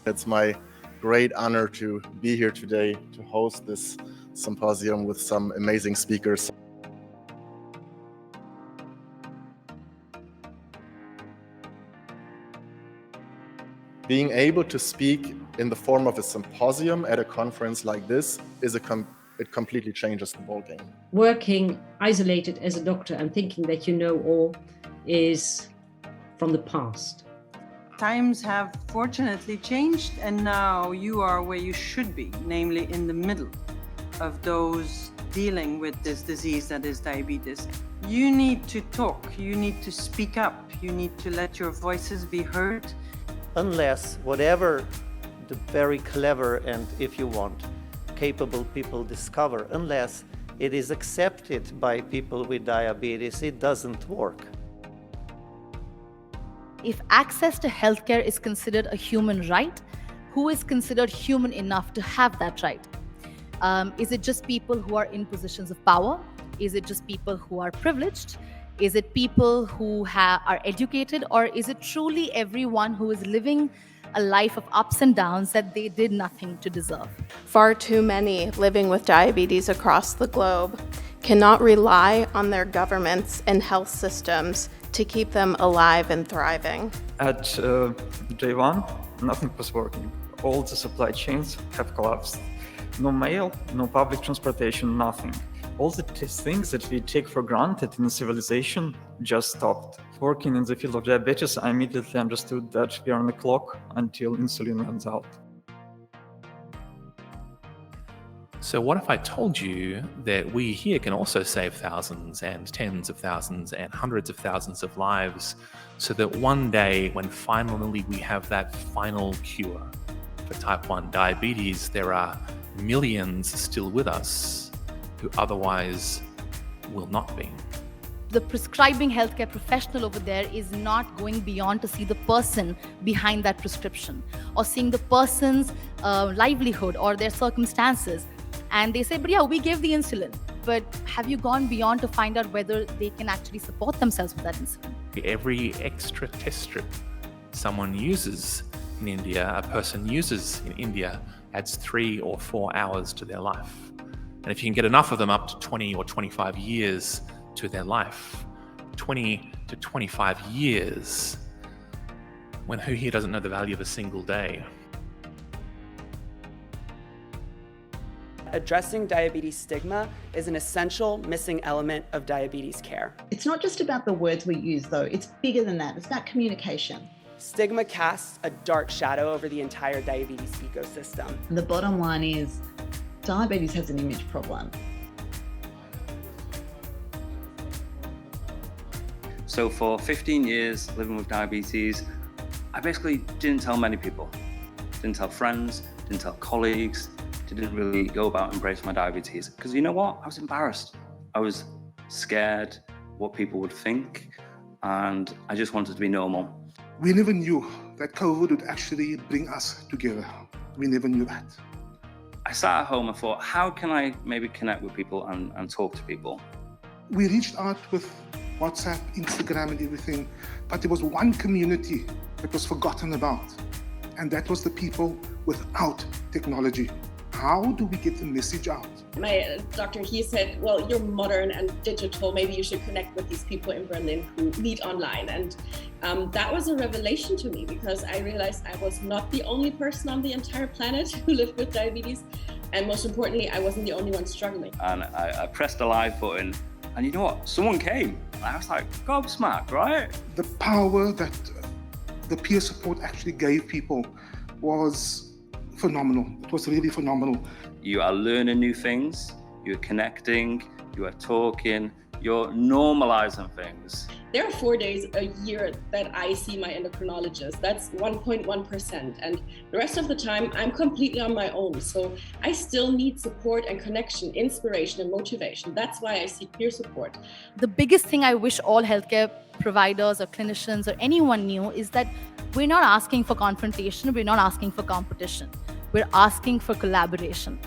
It's my great honor to be here today to host this symposium with some amazing speakers. Being able to speak in the form of a symposium at a conference like this is it completely changes the ballgame. Working isolated as a doctor and thinking that you know all is from the past. Times have fortunately changed, and now you are where you should be, namely in the middle of those dealing with this disease that is diabetes. You need to talk, you need to speak up, you need to let your voices be heard. Unless whatever the very clever and, if you want, capable people discover, unless it is accepted by people with diabetes, it doesn't work. If access to healthcare is considered a human right, who is considered human enough to have that right? Is it just people who are in positions of power? Is it just people who are privileged? Is it people who are educated? Or is it truly everyone who is living a life of ups and downs that they did nothing to deserve? Far too many living with diabetes across the globe cannot rely on their governments and health systems to keep them alive and thriving. At day one, nothing was working. All the supply chains have collapsed. No mail, no public transportation, nothing. All the things that we take for granted in civilization just stopped. Working in the field of diabetes, I immediately understood that we are on the clock until insulin runs out. So what if I told you that we here can also save thousands and tens of thousands and hundreds of thousands of lives, so that one day when finally we have that final cure for type 1 diabetes, there are millions still with us who otherwise will not be. The prescribing healthcare professional over there is not going beyond to see the person behind that prescription or seeing the person's livelihood or their circumstances. And they say, but yeah, we gave the insulin, but have you gone beyond to find out whether they can actually support themselves with that insulin? Every extra test strip someone uses in India, a person uses in India, adds 3 or 4 hours to their life. And if you can get enough of them, up to 20 or 25 years to their life, 20 to 25 years, when who here doesn't know the value of a single day? Addressing diabetes stigma is an essential missing element of diabetes care. It's not just about the words we use, though. It's bigger than that. It's about communication. Stigma casts a dark shadow over the entire diabetes ecosystem. And the bottom line is, diabetes has an image problem. So for 15 years living with diabetes, I basically didn't tell many people. Didn't tell friends, didn't tell colleagues, didn't really go about embracing my diabetes. Because you know what? I was embarrassed. I was scared what people would think, and I just wanted to be normal. We never knew that COVID would actually bring us together. We never knew that. I sat at home and thought, how can I maybe connect with people and talk to people? We reached out with WhatsApp, Instagram and everything, but there was one community that was forgotten about, and that was the people without technology. How do we get the message out? My doctor, he said, well, you're modern and digital, maybe you should connect with these people in Berlin who meet online. And that was a revelation to me, because I realized I was not the only person on the entire planet who lived with diabetes. And most importantly, I wasn't the only one struggling. And I pressed the live button, and you know what? Someone came. And I was like, gobsmacked, right? The power that the peer support actually gave people was phenomenal. It was really phenomenal. You are learning new things, you're connecting, you are talking, you're normalizing things. There are 4 days a year that I see my endocrinologist. That's 1.1%. And the rest of the time, I'm completely on my own. So I still need support and connection, inspiration and motivation. That's why I seek peer support. The biggest thing I wish all healthcare providers or clinicians or anyone knew is that we're not asking for confrontation, we're not asking for competition. We're asking for collaboration.